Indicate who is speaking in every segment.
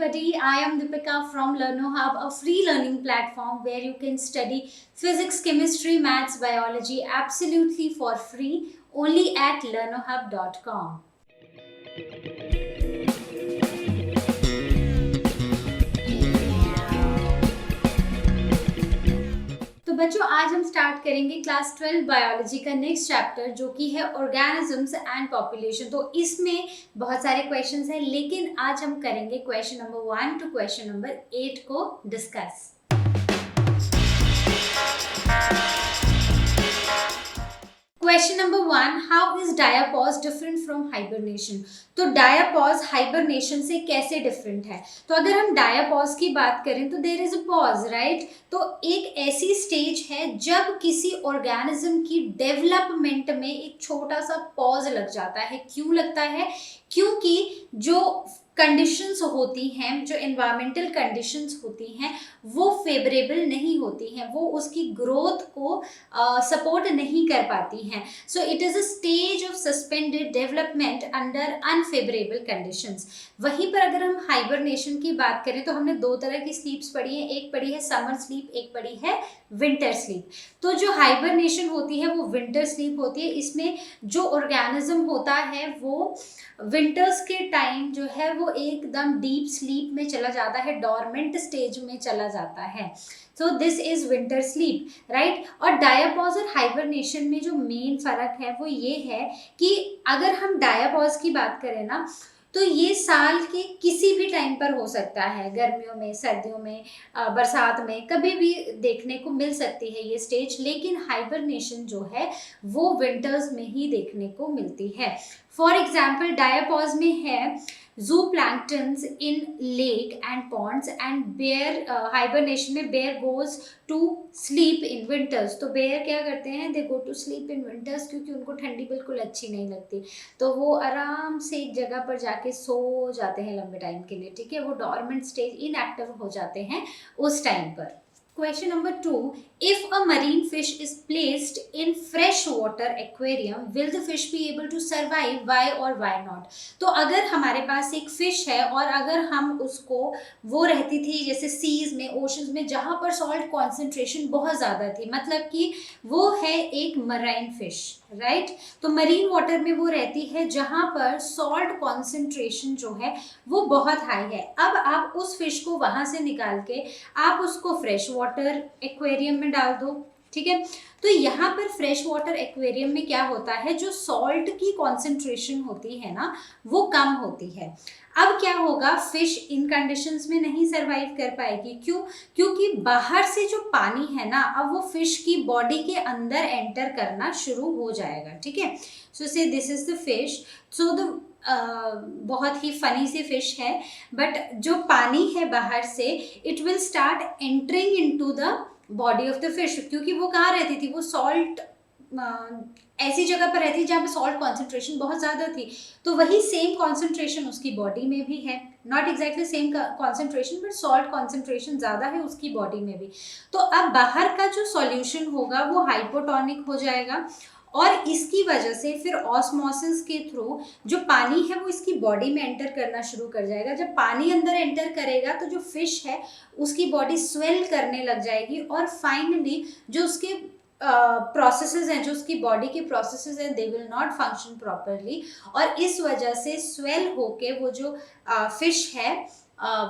Speaker 1: everybody, I am Deepika from LearnoHub, a free learning platform where you can study physics, chemistry, maths, biology absolutely for free only at learnohub.com. तो बच्चों, आज हम start करेंगे class 12 biology का next chapter जो कि है organisms and population. तो इसमें बहुत सारे क्वेश्चंस हैं, लेकिन आज हम करेंगे question number 1 to question number 8 को discuss. Question number 1, how is diapause different from hibernation. तो डायापॉज हाइबरनेशन से कैसे डिफरेंट है? तो अगर हम डायापॉज की बात करें तो there is a pause, right. तो एक ऐसी स्टेज है जब किसी ऑर्गेनिज्म की डेवलपमेंट में एक छोटा सा पॉज लग जाता है। क्यों लगता है? क्योंकि जो कंडीशंस होती हैं, जो एनवायरमेंटल कंडीशंस होती हैं, वो फेवरेबल नहीं होती हैं, वो उसकी ग्रोथ को सपोर्ट नहीं कर पाती हैं। So it is a stage of suspended development under unfavourable conditions. वहीं पर अगर हम हाइबरनेशन की बात करें तो हमने दो तरह की स्लीप्स पढ़ी है, एक पढ़ी है समर स्लीप, एक पढ़ी है विंटर स्लीप। तो जो हाइबरनेशन होती है वो विंटर स्लीप होती है। इसमें जो ऑर्गेनिज्म होता है वो विंटर्स के टाइम जो है वो एकदम डीप स्लीप में चला जाता है, डॉर्मेंट स्टेज में चला जाता है। So this is winter sleep, right. और डायापॉज और हाइबरनेशन में जो मेन फर्क है वो ये है कि अगर हम डायापॉज की बात करें ना, तो ये साल के किसी भी टाइम पर हो सकता है, गर्मियों में, सर्दियों में, बरसात में, कभी भी देखने को मिल सकती है ये स्टेज। लेकिन हाइबरनेशन जो है वो विंटर्स में ही देखने को मिलती है। फॉर एग्जाम्पल, डायापॉज में है zooplanktons in lake and ponds, and bear hibernation में bear goes to sleep in winters। तो bear क्या करते हैं? they go to sleep in winters क्योंकि उनको ठंडी बिल्कुल अच्छी नहीं लगती, तो वो आराम से एक जगह पर जाके सो जाते हैं लंबे टाइम के लिए, ठीक है। वो डॉर्मेंट स्टेज, इनएक्टिव हो जाते हैं उस टाइम पर। Question number 2, if a marine fish is placed in freshwater aquarium, will the fish be able to survive? Why or why not? तो अगर हमारे पास एक फिश है और अगर हम उसको, वो रहती थी जैसे सीज में, ओशंस में, जहाँ पर सॉल्ट कॉन्सेंट्रेशन बहुत ज़्यादा थी, मतलब कि वो है एक मराइन फिश, राइट। तो मरीन वाटर में वो रहती है जहाँ पर सॉल्ट कॉन्सेंट्रेशन जो है वो बहुत हाई है। अब आप उस फिश को वहाँ से निकाल के आप उसको फ्रेश वाटर एक्वेरियम में डाल दो, ठीक है। तो यहाँ पर फ्रेश वाटर एक्वेरियम में क्या होता है, जो सॉल्ट की कॉन्सेंट्रेशन होती है ना वो कम होती है। अब क्या होगा, फिश इन कंडीशंस में नहीं सरवाइव कर पाएगी। क्यों? क्योंकि बाहर से जो पानी है ना, अब वो फिश की बॉडी के अंदर एंटर करना शुरू हो जाएगा, ठीक है। सो से this is the fish. So the बहुत ही फनी सी फिश है, बट जो पानी है बाहर से, it will start entering into the body of the fish. क्योंकि वो कहाँ रहती थी, वो सॉल्ट ऐसी जगह पर रहती है जहाँ पे सॉल्ट कॉन्सेंट्रेशन बहुत ज़्यादा थी, तो वही सेम कॉन्सेंट्रेशन उसकी बॉडी में भी है। Not exactly same concentration, but salt concentration ज़्यादा है उसकी बॉडी में भी। तो अब बाहर का जो सॉल्यूशन होगा वो हाइपोटोनिक हो जाएगा, और इसकी वजह से फिर ऑस्मोसिस के थ्रू जो पानी है वो इसकी बॉडी में एंटर करना शुरू कर जाएगा। जब पानी अंदर एंटर करेगा तो जो फिश है उसकी बॉडी स्वेल करने लग जाएगी, और फाइनली जो उसके प्रोसेसेस हैं, जो उसकी बॉडी के प्रोसेसेस हैं, they will not function properly, और इस वजह से स्वेल होके वो जो फिश है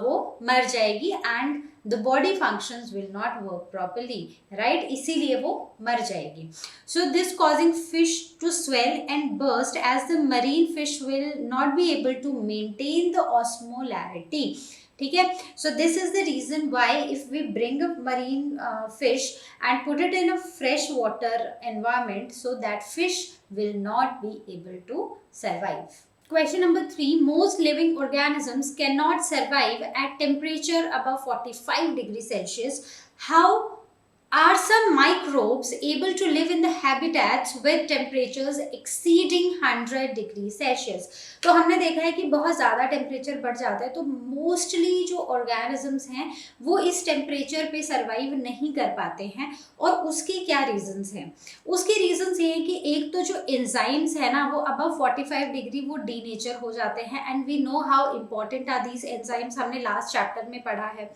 Speaker 1: वो मर जाएगी, and the body functions will not work properly, right. इसीलिए वो मर जाएगी। So this causing fish to swell and burst as the marine fish will not be able to maintain the osmolarity, ठीक है। So this is the reason why if we bring a marine fish and put it in a fresh water environment, so that fish will not be able to survive. Question number 3, most living organisms cannot survive at temperature above 45 degrees Celsius. How Are some microbes able to live in the habitats with temperatures exceeding 100 degree Celsius? तो हमने देखा है कि बहुत ज़्यादा temperature बढ़ जाता है तो मोस्टली जो ऑर्गेनिजम्स हैं वो इस टेम्परेचर पे सरवाइव नहीं कर पाते हैं। और उसके क्या रीजंस हैं? उसके रीजंस ये हैं कि एक तो जो एंजाइम्स है ना वो अबव 45 डिग्री वो डीनेचर हो जाते हैं, and we know how important are these enzymes, हमने लास्ट चैप्टर में पढ़ा है।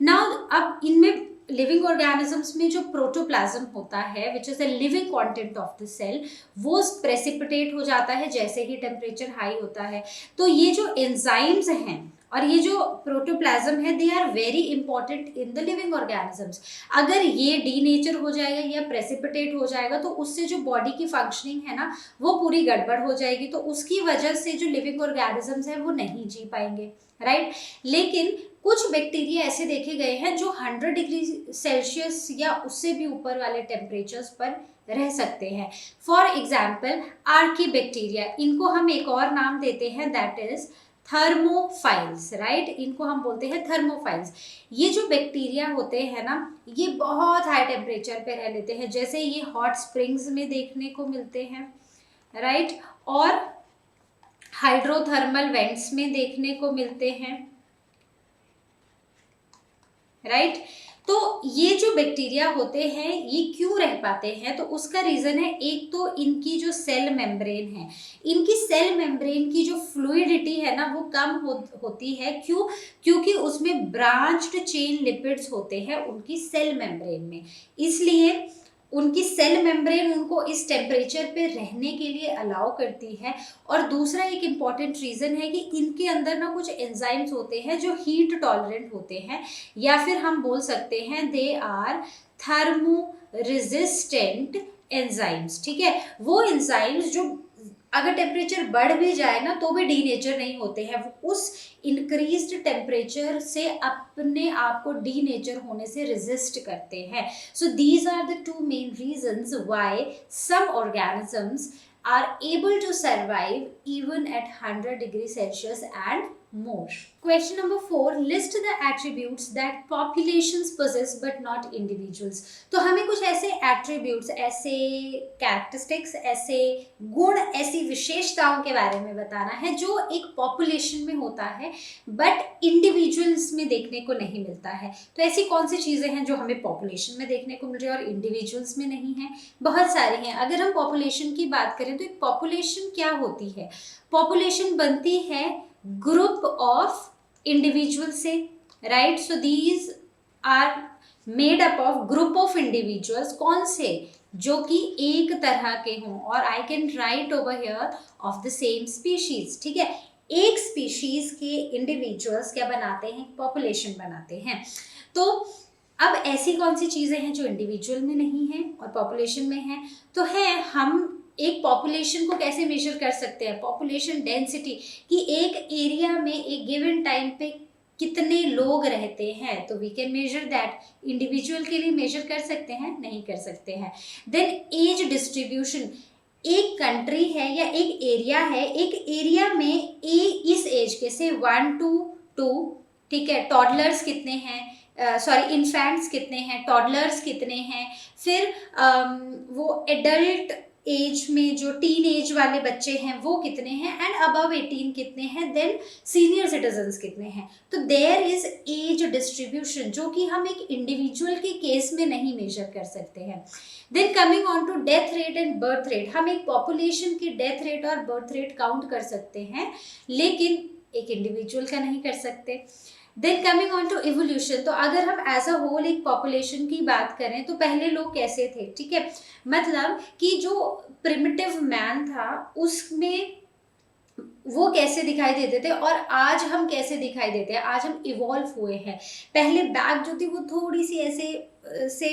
Speaker 1: नाउ अब इनमें लिविंग ऑर्गेनिजम्स में जो प्रोटोप्लाज्म होता है which is the living content of the cell, वो प्रेसिपिटेट हो जाता है जैसे ही टेम्परेचर हाई होता है। तो ये जो एंजाइम्स हैं और ये जो प्रोटोप्लाज्म है they are very important in the living organisms. अगर ये डीनेचर हो जाएगा या प्रेसिपिटेट हो जाएगा तो उससे जो बॉडी की फंक्शनिंग है ना वो पूरी गड़बड़ हो जाएगी, तो उसकी वजह से जो लिविंग ऑर्गेनिजम्स है वो नहीं जी पाएंगे, राइट। लेकिन कुछ बैक्टीरिया ऐसे देखे गए हैं जो 100 डिग्री सेल्सियस या उससे भी ऊपर वाले टेम्परेचर्स पर रह सकते हैं। फॉर एग्जाम्पल आर्की बैक्टीरिया, इनको हम एक और नाम देते हैं दैट इज थर्मोफाइल्स, राइट। इनको हम बोलते हैं थर्मोफाइल्स। ये जो बैक्टीरिया होते हैं ना ये बहुत हाई टेम्परेचर पे रह लेते हैं, जैसे ये हॉट स्प्रिंग्स में देखने को मिलते हैं, राइट, और हाइड्रोथर्मल वेंट्स में देखने को मिलते हैं, राइट। तो ये जो बैक्टीरिया होते हैं ये क्यों रह पाते हैं? तो उसका रीजन है एक तो इनकी जो सेल मेम्ब्रेन है, इनकी सेल मेम्ब्रेन की जो फ्लूइडिटी है ना वो कम होती है। क्यों? क्योंकि उसमें ब्रांच्ड चेन लिपिड्स होते हैं उनकी सेल मेम्ब्रेन में, इसलिए उनकी सेल मेम्ब्रेन उनको इस टेम्परेचर पे रहने के लिए अलाउ करती है। और दूसरा एक इम्पॉर्टेंट रीज़न है कि इनके अंदर ना कुछ एंजाइम्स होते हैं जो हीट टॉलरेंट होते हैं, या फिर हम बोल सकते हैं they are thermo resistant enzymes, ठीक है। वो एंजाइम्स जो अगर टेम्परेचर बढ़ भी जाए ना तो भी डीनेचर नहीं होते हैं, वो उस इंक्रीज्ड टेम्परेचर से अपने आप को डीनेचर होने से रेजिस्ट करते हैं। So these are the two main reasons why some organisms are able to survive even at 100 degrees Celsius and more. Question number 4, list the attributes that populations possess but not individuals. तो हमें कुछ ऐसे attributes, ऐसे characteristics, ऐसे गुण, ऐसी विशेषताओं के बारे में बताना है जो एक population में होता है but individuals में देखने को नहीं मिलता है। तो ऐसी कौन सी चीज़ें हैं जो हमें population में देखने को मिल रही है और individuals में नहीं है? बहुत सारी हैं। अगर हम population की बात करें तो एक population क्या होती है? population बनती है ग्रुप ऑफ इंडिविजुअल से, right. So these are made up of group of individuals, कौन से? जो कि एक तरह के हों, और I can write over here of the same species, ठीक है। एक स्पीशीज के इंडिविजुअल्स क्या बनाते हैं? पॉपुलेशन बनाते हैं। तो अब ऐसी कौन सी चीज़ें हैं जो इंडिविजुअल में नहीं है और पॉपुलेशन में है? तो है, हम एक पॉपुलेशन को कैसे मेजर कर सकते हैं? पॉपुलेशन डेंसिटी, कि एक एरिया में एक गिवन टाइम पे कितने लोग रहते हैं, तो we can measure that. Individual के लिए मेजर कर सकते हैं? नहीं कर सकते हैं। देन एज डिस्ट्रीब्यूशन, एक कंट्री है या एक एरिया है, एक एरिया में इस एज के से 1 to 2, ठीक है, टॉडलर्स कितने हैं, सॉरी इन्फेंट्स कितने हैं, टॉडलर्स कितने हैं, फिर वो एडल्ट एज में जो टीन एज वाले बच्चे हैं वो कितने हैं, एंड अबव 18 कितने हैं, देन सीनियर सिटीजन्स कितने हैं। तो देयर इज एज डिस्ट्रीब्यूशन जो कि हम एक इंडिविजुअल के केस में नहीं मेजर कर सकते हैं। Then coming on to death rate and birth rate, हम एक पॉपुलेशन की डेथ रेट और बर्थ रेट काउंट कर सकते हैं लेकिन एक इंडिविजुअल का नहीं कर सकते। Then coming on to evolution, तो अगर हम एज अ होल एक पॉपुलेशन की बात करें तो पहले लोग कैसे थे, ठीक है। मतलब कि जो प्रिमिटिव मैन था उसमें वो कैसे दिखाई देते थे और आज हम कैसे दिखाई देते हैं। आज हम इवॉल्व हुए हैं। पहले बैक जो थी वो थोड़ी सी ऐसे से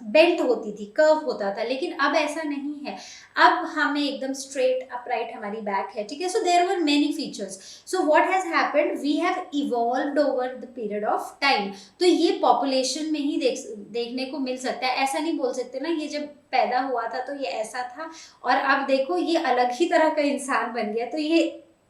Speaker 1: बेंट होती थी, कर्व होता था, लेकिन अब ऐसा नहीं है। अब हमें एकदम स्ट्रेट अपराइट हमारी बैक है, ठीक है। So there were many features. So what has happened, we have evolved over the period of time. तो ये पॉपुलेशन में ही देखने को मिल सकता है। ऐसा नहीं बोल सकते ना ये जब पैदा हुआ था तो ये ऐसा था और अब देखो ये अलग ही तरह का इंसान बन गया। तो ये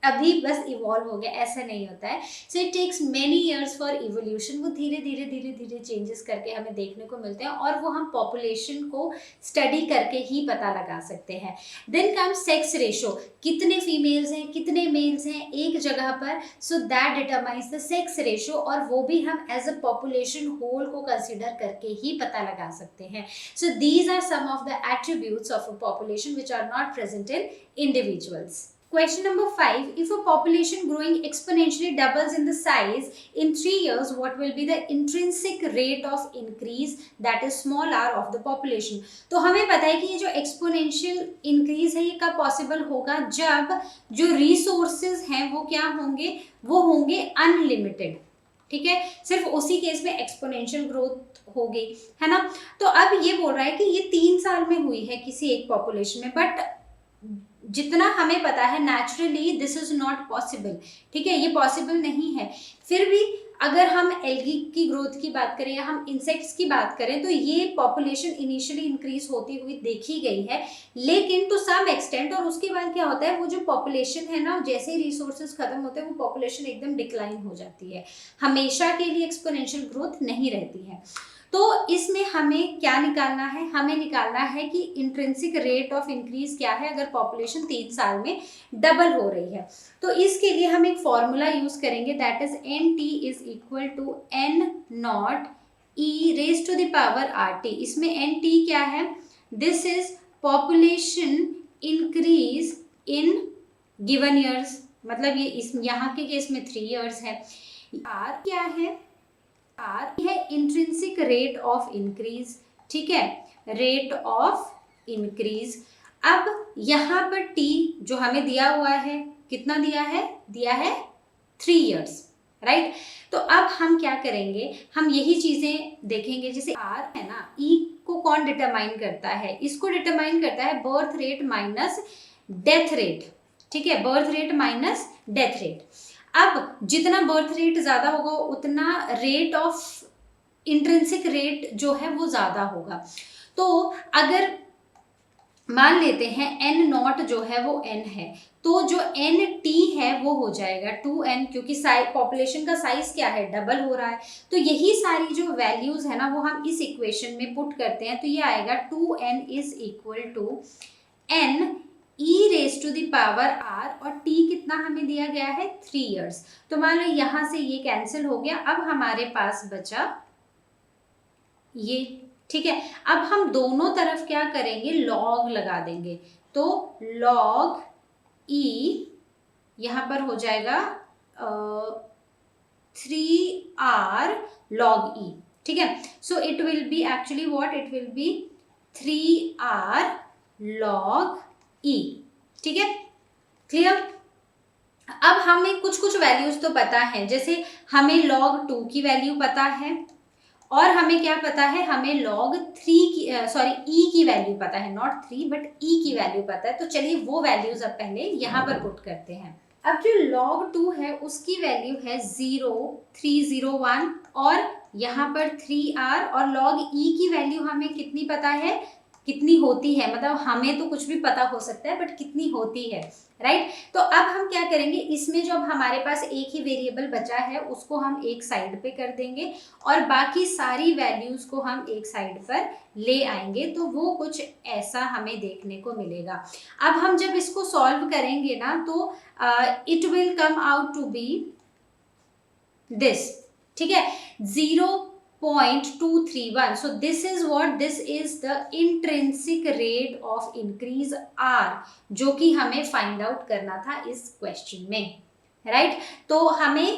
Speaker 1: अभी बस इवॉल्व हो गया, ऐसा नहीं होता है। So it takes many years for evolution. वो धीरे धीरे धीरे धीरे चेंजेस करके हमें देखने को मिलते हैं, और वो हम पॉपुलेशन को स्टडी करके ही पता लगा सकते हैं। देन कम सेक्स रेशो, कितने फीमेल्स हैं कितने मेल्स हैं एक जगह पर, so that determines the sex ratio, और वो भी हम एज अ पॉपुलेशन होल को कंसिडर करके ही पता लगा सकते हैं। So these are some of the attributes of a population which are not present in individuals. Question number 5. If a population growing exponentially doubles in the size in 3 years, what will be the intrinsic rate of increase, that is small r, of the population? तो हमें पता है कि ये जो exponential increase है ये कब possible होगा, जब जो resources हैं वो क्या होंगे, वो होंगे unlimited। ठीक है, सिर्फ उसी केस में एक्सपोनेंशियल ग्रोथ हो गई है ना। तो अब ये बोल रहा है कि ये 3 साल में हुई है किसी एक पॉपुलेशन में, बट जितना हमें पता है naturally this is not possible. ठीक है, ये पॉसिबल नहीं है। फिर भी अगर हम एल्गी की ग्रोथ की बात करें या हम इंसेक्ट्स की बात करें तो ये पॉपुलेशन इनिशियली इंक्रीज होती हुई देखी गई है, लेकिन टू सम एक्सटेंट। और उसके बाद क्या होता है, वो जो पॉपुलेशन है ना, जैसे ही रिसोर्सेज खत्म होते हैं वो पॉपुलेशन एकदम डिक्लाइन हो जाती है, हमेशा के लिए एक्सपोनेंशियल ग्रोथ नहीं रहती है। तो इसमें हमें क्या निकालना है, हमें निकालना है कि इंट्रिंसिक रेट ऑफ इंक्रीज क्या है अगर पॉपुलेशन 3 साल में डबल हो रही है। तो इसके लिए हम एक फॉर्मूला यूज करेंगे, that is N t is equal to N naught e raise to the power r t. इसमें एन टी क्या है, this is population increase in given years, मतलब ये इस यहाँ के केस में 3 ईयर्स है। आर क्या है, आर है इंट्रिंसिक रेट ऑफ इंक्रीज। ठीक है, रेट ऑफ इंक्रीज। अब यहाँ पर टी जो हमें दिया हुआ है, कितना दिया है, दिया है 3 ईयर्स, राइट। तो अब हम क्या करेंगे, हम यही चीजें देखेंगे। जैसे आर है ना, ई को कौन डिटरमाइन करता है, इसको डिटरमाइन करता है birth rate minus death rate. ठीक है, birth rate minus death rate. अब जितना बर्थ रेट ज्यादा होगा उतना रेट ऑफ इंट्रिंसिक रेट जो है वो ज्यादा होगा। तो अगर मान लेते हैं एन नॉट जो है वो एन है, तो जो एन टी है वो हो जाएगा 2n, क्योंकि पॉपुलेशन का साइज क्या है, डबल हो रहा है। तो यही सारी जो वैल्यूज है ना वो हम इस इक्वेशन में पुट करते हैं, तो ये आएगा 2n is equal to n e raise to the power r, और t कितना हमें दिया गया है 3 ईयर्स। तो मान लो यहाँ से ये कैंसिल हो गया, अब हमारे पास बचा ये। ठीक है, अब हम दोनों तरफ क्या करेंगे, लॉग लगा देंगे। तो लॉग e यहाँ पर हो जाएगा 3r log e। ठीक है, so it will be actually what, it will be 3r log e। ठीक है, क्लियर। अब हमें कुछ कुछ वैल्यूज तो पता है, जैसे हमें log 2 की वैल्यू पता है, और हमें क्या पता है, हमें log 3 की e की वैल्यू पता है, नॉट 3 बट e की वैल्यू पता है। तो चलिए वो वैल्यूज अब पहले यहाँ पर पुट करते हैं। अब जो log 2 है उसकी वैल्यू है 0.301, और यहाँ पर 3r, और log e की वैल्यू हमें कितनी पता है, कितनी होती है, मतलब हमें तो कुछ भी पता हो सकता है बट कितनी होती है, राइट। तो अब हम क्या करेंगे, इसमें जो हमारे पास एक ही वेरिएबल बचा है उसको हम एक साइड पे कर देंगे, और बाकी सारी वैल्यूज को हम एक साइड पर ले आएंगे। तो वो कुछ ऐसा हमें देखने को मिलेगा। अब हम जब इसको सॉल्व करेंगे ना, तो it will come out to be this. ठीक है, 0.231. So this is what, this is the intrinsic rate of increase R, जो कि हमें फाइंड आउट करना था इस क्वेश्चन में, राइट। तो हमें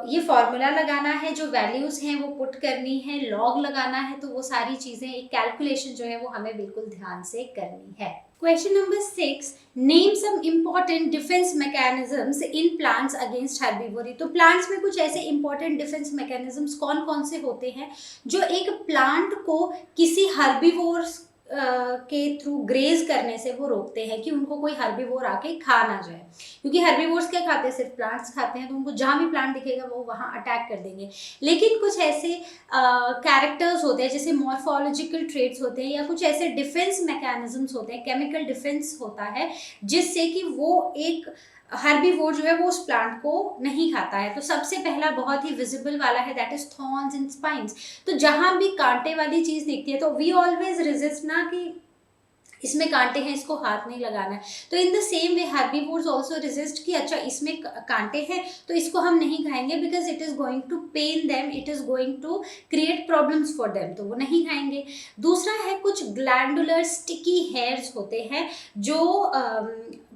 Speaker 1: ये फॉर्मूला लगाना है, जो वैल्यूज हैं वो पुट करनी है, लॉग लगाना है, तो वो सारी चीजें, एक कैलकुलेशन जो है वो हमें बिल्कुल ध्यान से करनी है। Question number 6, name some important defense mechanisms in plants against herbivory. तो प्लांट्स में कुछ ऐसे इम्पॉर्टेंट डिफेंस मैकेनिज्म्स कौन कौन से होते हैं जो एक प्लांट को किसी हर्बीवोर्स के थ्रू ग्रेज करने से वो रोकते हैं कि उनको कोई हर्बीवोर आके खा ना जाए। क्योंकि हर्बीवोर्स क्या खाते हैं, सिर्फ प्लांट्स खाते हैं, तो उनको जहाँ भी प्लांट दिखेगा वो वहाँ अटैक कर देंगे। लेकिन कुछ ऐसे कैरेक्टर्स होते हैं, जैसे मॉर्फोलॉजिकल ट्रेट्स होते हैं, या कुछ ऐसे डिफेंस मैकेनिज्म्स होते हैं, केमिकल डिफेंस होता है, जिससे कि वो एक हर्बीवोर जो है वो उस प्लांट को नहीं खाता है। तो सबसे पहला बहुत ही विजिबल वाला है, that is thorns and spines. तो जहां भी कांटे वाली चीज दिखती है तो वी ऑलवेज रेजिस्ट ना कि इसमें कांटे हैं, इसको हाथ नहीं लगाना है। तो in the same way herbivores also resist कि अच्छा इसमें कांटे हैं तो इसको हम नहीं खाएंगे, because it is going to pain them, it is going to create problems for them, तो वो नहीं खाएंगे। दूसरा है कुछ ग्लैंडुलर स्टिकी हेयर्स होते हैं जो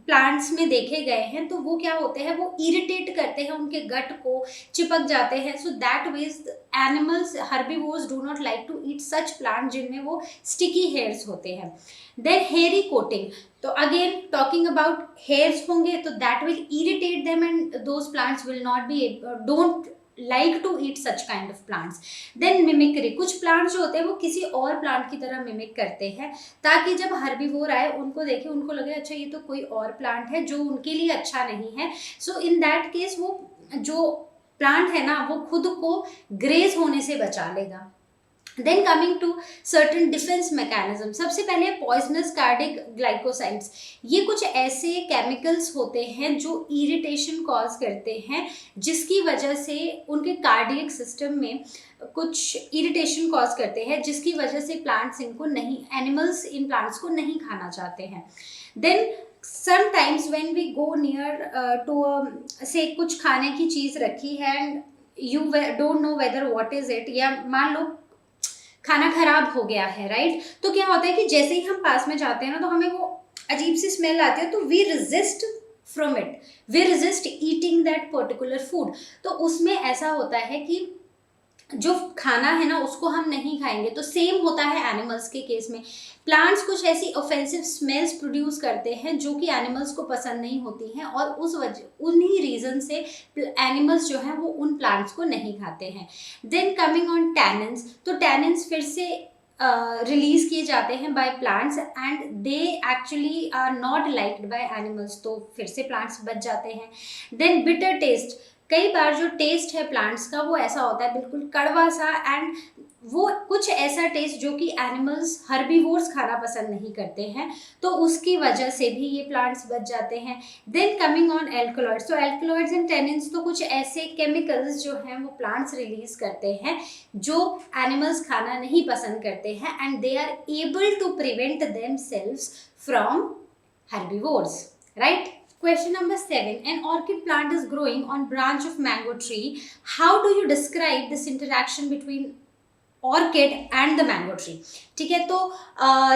Speaker 1: प्लांट्स में देखे गए हैं। तो वो क्या होते हैं, वो इरिटेट करते हैं, उनके गट को चिपक जाते हैं। So that means animals herbivores do not like to eat such plant जिनमें वो स्टिकी हेयर्स होते हैं। देन हेयरी कोटिंग, तो अगेन टॉकिंग अबाउट हेयर्स होंगे तो that will irritate them and those plants will not be don't like to eat such kind of plants. Then mimicry, कुछ plants जो होते हैं वो किसी और प्लांट की तरह मिमिक करते हैं ताकि जब हर्बीवोर आए उनको देखे, उनको लगे अच्छा ये तो कोई और प्लांट है जो उनके लिए अच्छा नहीं है। सो इन दैट केस वो जो प्लांट है ना वो खुद को ग्रेज होने से बचा लेगा। Then coming to certain defense mechanism, सबसे पहले पॉइजनस कार्डिक ग्लाइकोसाइड्स। ये कुछ ऐसे केमिकल्स होते हैं जो इरिटेशन कॉज करते हैं, जिसकी वजह से उनके कार्डियक सिस्टम में कुछ इरिटेशन कॉज करते हैं, जिसकी वजह से प्लांट्स इनको नहीं, एनिमल्स इन प्लांट्स को नहीं खाना चाहते हैं। Then sometimes when we go near to से कुछ खाने की चीज़ रखी है and you don't know whether what is it, या मान लो खाना खराब हो गया है, राइट। तो क्या होता है कि जैसे ही हम पास में जाते हैं ना तो हमें वो अजीब सी स्मेल आती है, तो we resist from it, we resist eating that particular food. तो उसमें ऐसा होता है कि जो खाना है ना उसको हम नहीं खाएंगे। तो सेम होता है एनिमल्स के केस में। प्लांट्स कुछ ऐसी ऑफेंसिव स्मेल्स प्रोड्यूस करते हैं जो कि एनिमल्स को पसंद नहीं होती हैं, और उस वजह उन्हीं रीजन से एनिमल्स जो हैं वो उन प्लांट्स को नहीं खाते हैं। देन कमिंग ऑन टैनिन्स, तो टैनिन्स फिर से रिलीज किए जाते हैं by plants and they actually are not liked by animals, तो फिर से प्लांट्स बच जाते हैं। देन बिटर टेस्ट, कई बार जो टेस्ट है प्लांट्स का वो ऐसा होता है बिल्कुल कड़वा सा, एंड वो कुछ ऐसा टेस्ट जो कि एनिमल्स हर्बीवोर्स खाना पसंद नहीं करते हैं, तो उसकी वजह से भी ये प्लांट्स बच जाते हैं। देन कमिंग ऑन एल्कलॉइड्स, तो एल्कलॉइड्स एंड टेनिन्स तो कुछ ऐसे केमिकल्स जो हैं वो प्लांट्स रिलीज करते हैं जो एनिमल्स खाना नहीं पसंद करते हैं, and they are able to prevent themselves from herbivores, right? Question number 7. An orchid plant is growing on branch of mango tree. How do you describe this interaction between orchid and the mango tree? ठीक है, तो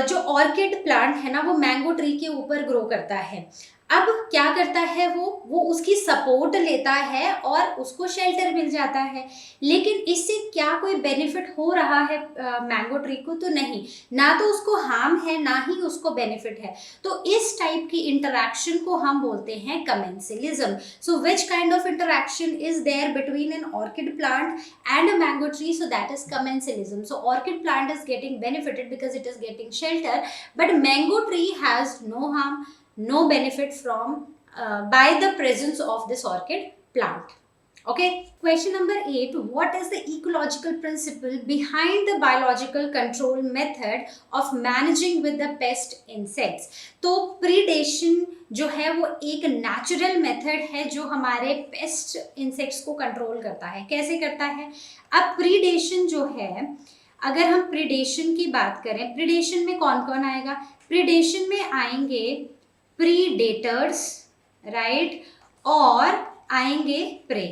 Speaker 1: जो orchid plant है ना वो mango tree के ऊपर grow करता है। अब क्या करता है वो उसकी सपोर्ट लेता है और उसको शेल्टर मिल जाता है, लेकिन इससे क्या कोई बेनिफिट हो रहा है मैंगो ट्री को? तो नहीं, ना तो उसको हार्म है ना ही उसको बेनिफिट है। तो इस टाइप की इंटरैक्शन को हम बोलते हैं commensalism. So which kind of interaction is there between an orchid plant and a mango tree? So that is commensalism. So orchid plant is getting benefited because it is getting shelter, but mango tree has no harm, no benefit from by the presence of this orchid plant. Okay, question number 8. What is the ecological principle behind the biological control method of managing with the pest insects? तो predation जो है वो एक natural method है जो हमारे paste insects को control करता है। कैसे करता है? अब प्रीडेशन जो है, अगर हम प्रीडेशन की बात करें, प्रीडेशन में कौन कौन आएगा? प्रीडेशन में आएंगे प्रीडेटर्स, राइट, और आएंगे प्रे।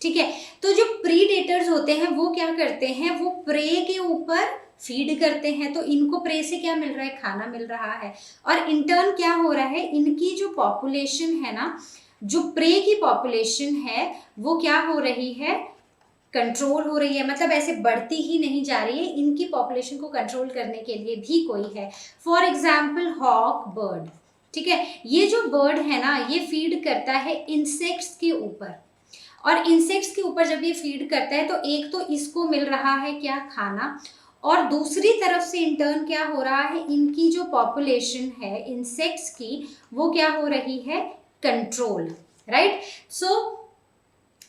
Speaker 1: ठीक है, तो जो प्रीडेटर्स होते हैं वो क्या करते हैं, वो प्रे के ऊपर फीड करते हैं। तो इनको प्रे से क्या मिल रहा है? खाना मिल रहा है। और इंटर्न क्या हो रहा है, इनकी जो पॉपुलेशन है ना, जो प्रे की पॉपुलेशन है वो क्या हो रही है? कंट्रोल हो रही है, मतलब ऐसे बढ़ती ही नहीं जा रही है। इनकी पॉपुलेशन को कंट्रोल करने के लिए भी कोई है। फॉर एग्जाम्पल हॉक बर्ड, ठीक है, ये जो बर्ड है ना ये फीड करता है इंसेक्ट्स के ऊपर, और इंसेक्ट्स के ऊपर जब ये फीड करता है तो एक तो इसको मिल रहा है क्या? खाना, और दूसरी तरफ से इंटर्न क्या हो रहा है, इनकी जो पॉपुलेशन है इंसेक्ट्स की वो क्या हो रही है? Control, right? So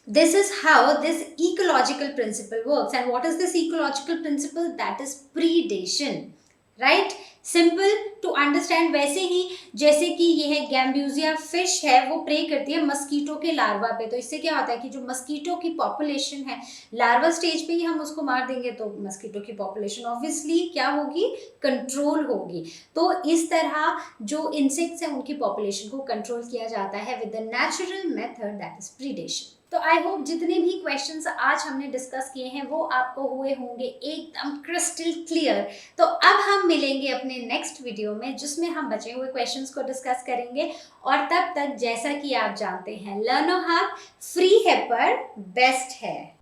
Speaker 1: this is how this ecological principle works. And what is this ecological principle? That is predation, right? Simple to understand. वैसे ही जैसे कि यह गैम्ब्यूजिया फिश है वो प्रे करती है मस्कीटो के लार्वा पे, तो इससे क्या होता है कि जो मस्कीटो की पॉपुलेशन है लार्वा स्टेज पे ही हम उसको मार देंगे तो मस्कीटो की पॉपुलेशन ऑब्वियसली क्या होगी, कंट्रोल होगी। तो इस तरह जो इंसेक्ट्स हैं उनकी पॉपुलेशन को कंट्रोल किया जाता है with the natural method that is predation. तो आई होप जितने भी क्वेश्चंस आज हमने डिस्कस किए हैं वो आपको हुए होंगे एकदम क्रिस्टल क्लियर। तो अब हम मिलेंगे अपने नेक्स्ट वीडियो में जिसमें हम बचे हुए क्वेश्चंस को डिस्कस करेंगे। और तब तक जैसा कि आप जानते हैं लर्नो हब फ्री है पर बेस्ट है।